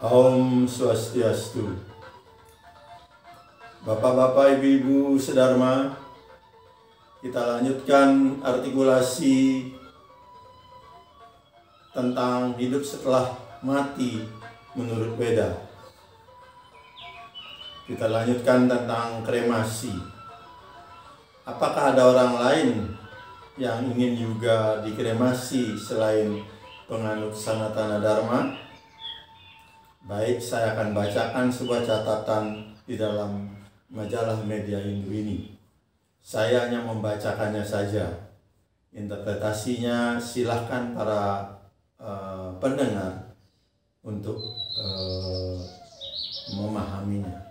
Om Swastiastu. Bapak-bapak, ibu-ibu, sedharma, kita lanjutkan artikulasi tentang hidup setelah mati menurut Weda. Kita lanjutkan tentang kremasi. Apakah ada orang lain yang ingin juga dikremasi selain penganut Sanatana Dharma? Baik, saya akan bacakan sebuah catatan di dalam majalah media Hindu ini. Saya hanya membacakannya saja. Interpretasinya silahkan para pendengar untuk memahaminya.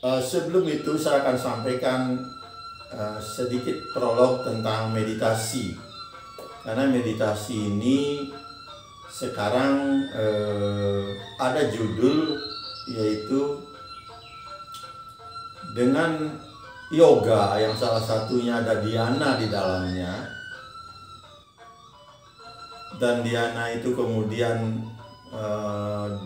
Sebelum itu saya akan sampaikan sedikit prolog tentang meditasi. Karena meditasi ini sekarang ada judul, yaitu dengan yoga yang salah satunya ada dhyana di dalamnya. Dan dhyana itu kemudian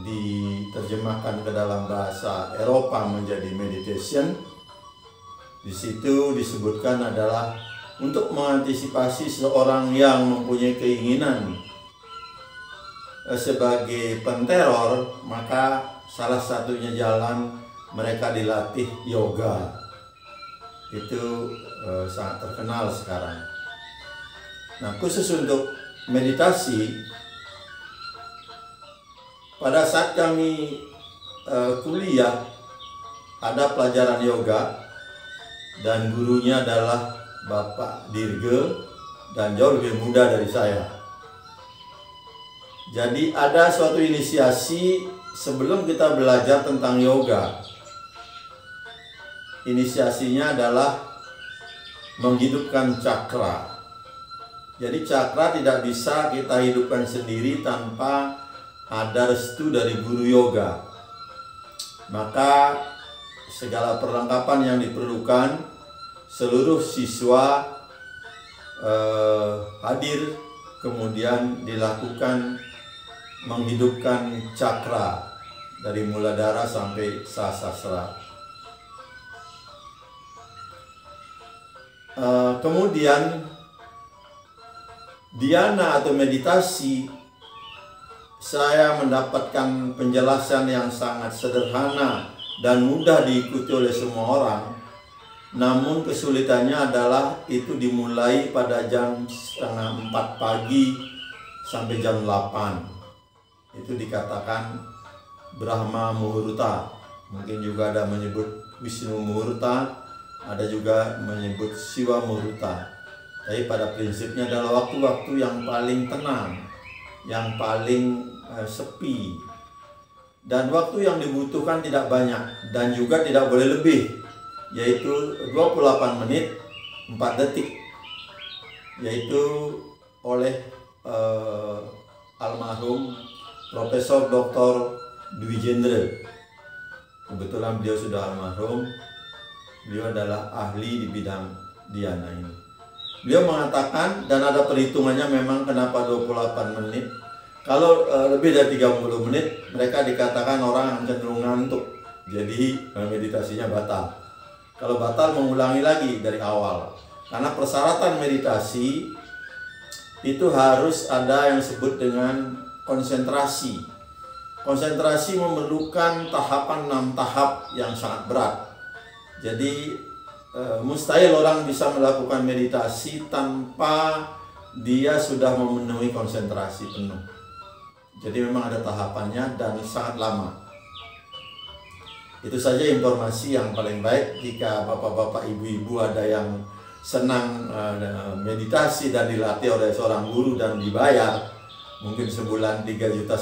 diterjemahkan ke dalam bahasa Eropa menjadi meditation. Di situ disebutkan adalah untuk mengantisipasi seorang yang mempunyai keinginan sebagai penteror, maka salah satunya jalan mereka dilatih yoga. Itu sangat terkenal sekarang. Nah, khusus untuk meditasi, pada saat kami kuliah ada pelajaran yoga dan gurunya adalah Bapak Dirge dan jauh lebih muda dari saya. Jadi ada suatu inisiasi sebelum kita belajar tentang yoga. Inisiasinya adalah menghidupkan cakra. Jadi cakra tidak bisa kita hidupkan sendiri tanpa ada restu dari guru yoga. Maka segala perlengkapan yang diperlukan, seluruh siswa hadir, kemudian dilakukan menghidupkan cakra dari Muladhara sampai Sahasrara. Kemudian dhyana atau meditasi, saya mendapatkan penjelasan yang sangat sederhana dan mudah diikuti oleh semua orang. Namun kesulitannya adalah itu dimulai pada jam 3:30 pagi sampai jam 8. Itu dikatakan Brahma Muhurta. Mungkin juga ada menyebut Wisnu Muhurta, ada juga menyebut Siwa Muhurta. Tapi pada prinsipnya adalah waktu-waktu yang paling tenang, yang paling sepi. Dan waktu yang dibutuhkan tidak banyak dan juga tidak boleh lebih, yaitu 28 menit 4 detik, yaitu oleh almarhum Profesor Dr. Dwi Jendra. Kebetulan beliau sudah almarhum. Beliau adalah ahli di bidang dhyana ini. Beliau mengatakan, dan ada perhitungannya memang kenapa 28 menit. Kalau lebih dari 30 menit, mereka dikatakan orang yang cenderung ngantuk. Jadi meditasinya batal. Kalau batal, mengulangi lagi dari awal. Karena persyaratan meditasi itu harus ada yang disebut dengan konsentrasi. Konsentrasi memerlukan tahapan 6 tahap yang sangat berat. Jadi mustahil orang bisa melakukan meditasi tanpa dia sudah memenuhi konsentrasi penuh. Jadi memang ada tahapannya dan sangat lama. Itu saja informasi yang paling baik. Jika bapak-bapak, ibu-ibu ada yang senang meditasi dan dilatih oleh seorang guru dan dibayar, mungkin sebulan 3,5 juta,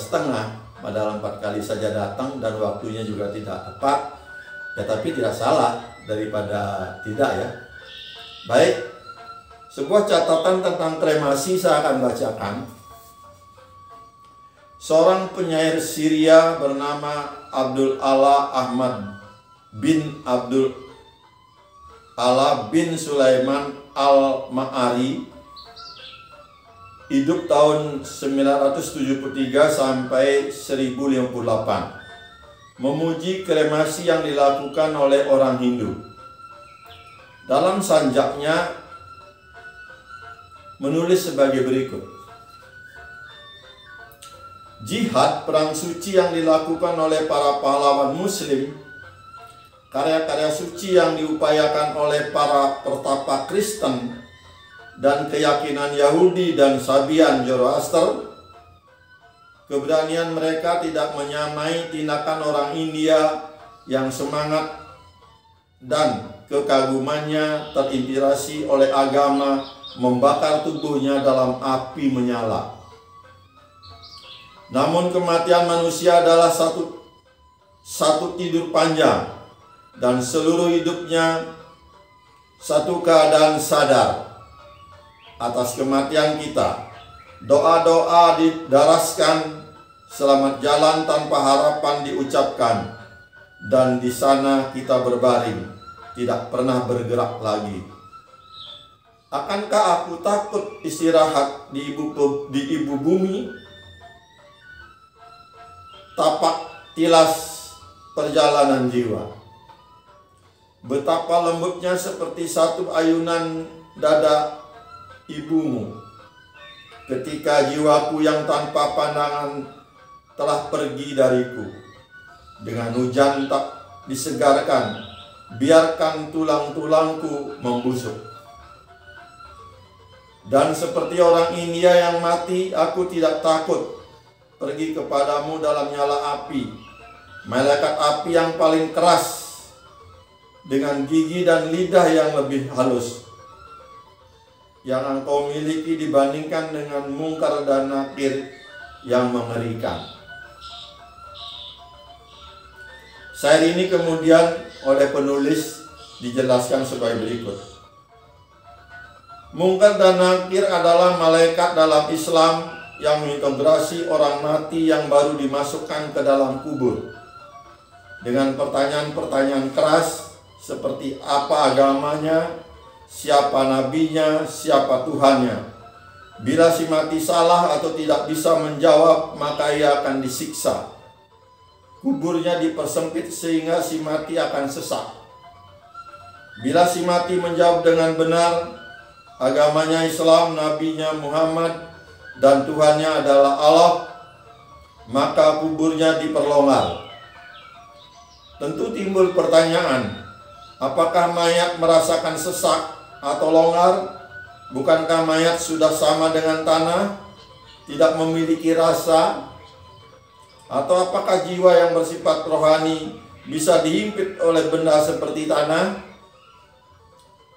padahal 4 kali saja datang dan waktunya juga tidak tepat, ya tapi tidak salah daripada tidak, ya. Baik, sebuah catatan tentang kremasi saya akan bacakan. Seorang penyair Syria bernama Abdul Allah Ahmad bin Abdul Allah bin Sulaiman al-Ma'ari hidup tahun 973 sampai 1058. Memuji kremasi yang dilakukan oleh orang Hindu. Dalam sanjaknya menulis sebagai berikut. Jihad, perang suci yang dilakukan oleh para pahlawan muslim, karya-karya suci yang diupayakan oleh para pertapa Kristen, dan keyakinan Yahudi dan Sabian Zoroaster, keberanian mereka tidak menyamai tindakan orang India yang semangat dan kekagumannya terinspirasi oleh agama membakar tubuhnya dalam api menyala. Namun kematian manusia adalah satu tidur panjang, dan seluruh hidupnya satu keadaan sadar atas kematian kita. Doa-doa didaraskan, selamat jalan tanpa harapan diucapkan, dan di sana kita berbaring, tidak pernah bergerak lagi. Akankah aku takut istirahat di ibu bumi? Tapak tilas perjalanan jiwa. Betapa lembutnya seperti satu ayunan dada ibumu ketika jiwaku yang tanpa pandangan telah pergi dariku. Dengan hujan tak disegarkan, biarkan tulang-tulangku membusuk. Dan seperti orang India yang mati, aku tidak takut pergi kepadamu dalam nyala api, malaikat api yang paling keras, dengan gigi dan lidah yang lebih halus, yang engkau miliki dibandingkan dengan Mungkar dan Nakir yang mengerikan. Syair ini kemudian oleh penulis dijelaskan sebagai berikut. Mungkar dan Nakir adalah malaikat dalam Islam yang mengintegrasi orang mati yang baru dimasukkan ke dalam kubur dengan pertanyaan-pertanyaan keras seperti apa agamanya, siapa nabinya, siapa Tuhannya. Bila si mati salah atau tidak bisa menjawab, maka ia akan disiksa. Kuburnya dipersempit sehingga si mati akan sesak. Bila si mati menjawab dengan benar, agamanya Islam, nabinya Muhammad, dan Tuhannya adalah Allah, maka kuburnya diperlonggar. Tentu timbul pertanyaan, apakah mayat merasakan sesak atau longgar? Bukankah mayat sudah sama dengan tanah, tidak memiliki rasa? Atau apakah jiwa yang bersifat rohani bisa dihimpit oleh benda seperti tanah?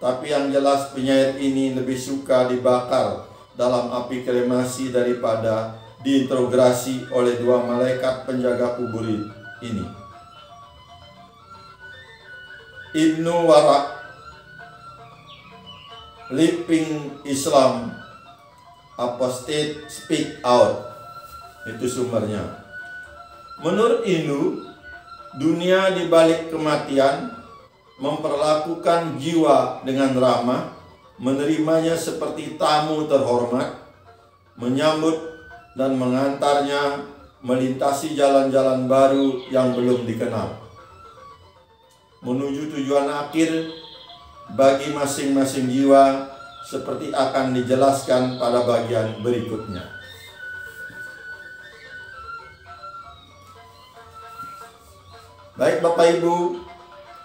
Tapi yang jelas penyair ini lebih suka dibakar dalam api kremasi daripada diinterogasi oleh dua malaikat penjaga kubur ini. Ibnu Waraq, Living Islam, Apostate Speak Out, itu sumbernya. Menurut Hindu, dunia di balik kematian memperlakukan jiwa dengan ramah, menerimanya seperti tamu terhormat, menyambut dan mengantarnya melintasi jalan-jalan baru yang belum dikenal, menuju tujuan akhir bagi masing-masing jiwa, seperti akan dijelaskan pada bagian berikutnya. Baik Bapak Ibu,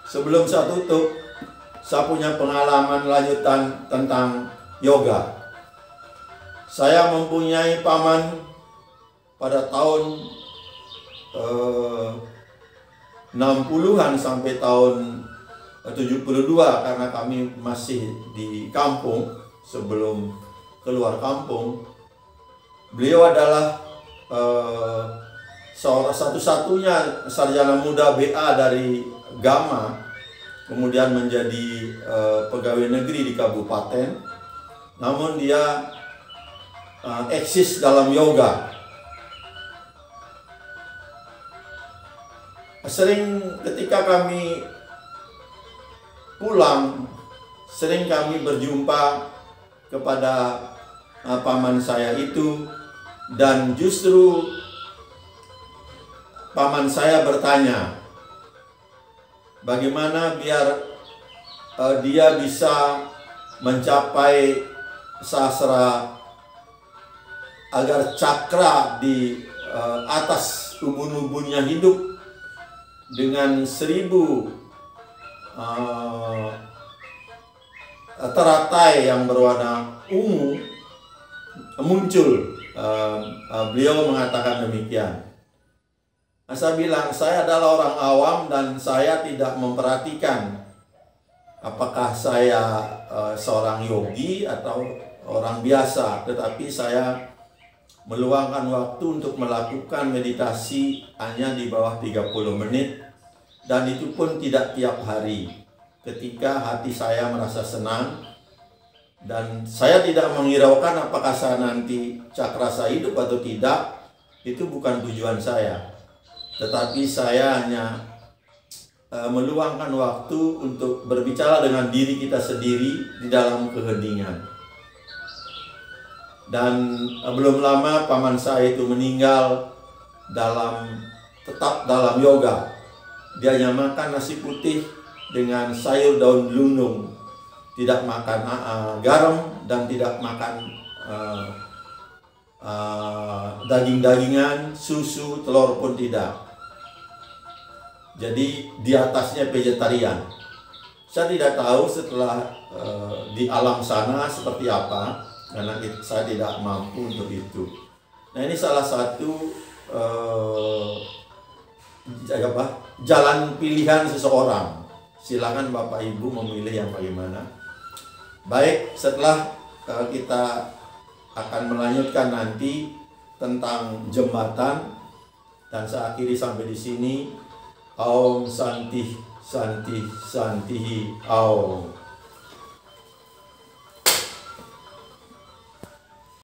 sebelum saya tutup, saya punya pengalaman lanjutan tentang yoga. Saya mempunyai paman pada tahun 60-an sampai tahun 72, karena kami masih di kampung sebelum keluar kampung. Beliau adalah satu-satunya sarjana muda BA dari Gama, kemudian menjadi pegawai negeri di kabupaten. Namun dia eksis dalam yoga. Sering ketika kami pulang, sering kami berjumpa kepada paman saya itu, dan justru paman saya bertanya, bagaimana biar dia bisa mencapai sastra agar cakra di atas ubun-ubunnya hidup dengan 1000 teratai yang berwarna ungu muncul. Beliau mengatakan demikian. Saya bilang, saya adalah orang awam dan saya tidak memperhatikan apakah saya seorang yogi atau orang biasa, tetapi saya meluangkan waktu untuk melakukan meditasi hanya di bawah 30 menit, dan itu pun tidak tiap hari. Ketika hati saya merasa senang dan saya tidak menghiraukan apakah saya nanti cakra saya hidup atau tidak, itu bukan tujuan saya, tetapi saya hanya meluangkan waktu untuk berbicara dengan diri kita sendiri di dalam keheningan. Dan belum lama paman saya itu meninggal tetap dalam yoga. Dia hanya makan nasi putih dengan sayur daun belundung, tidak makan garam dan tidak makan daging-dagingan, susu, telur pun tidak. Jadi di atasnya vegetarian. Saya tidak tahu setelah di alam sana seperti apa, karena saya tidak mampu untuk itu. Nah, ini salah satu jalan pilihan seseorang. Silakan Bapak Ibu memilih yang bagaimana. Baik, setelah kita akan melanjutkan nanti tentang jembatan, dan saya akhiri sampai di sini. Om Santi Santi Santi Om.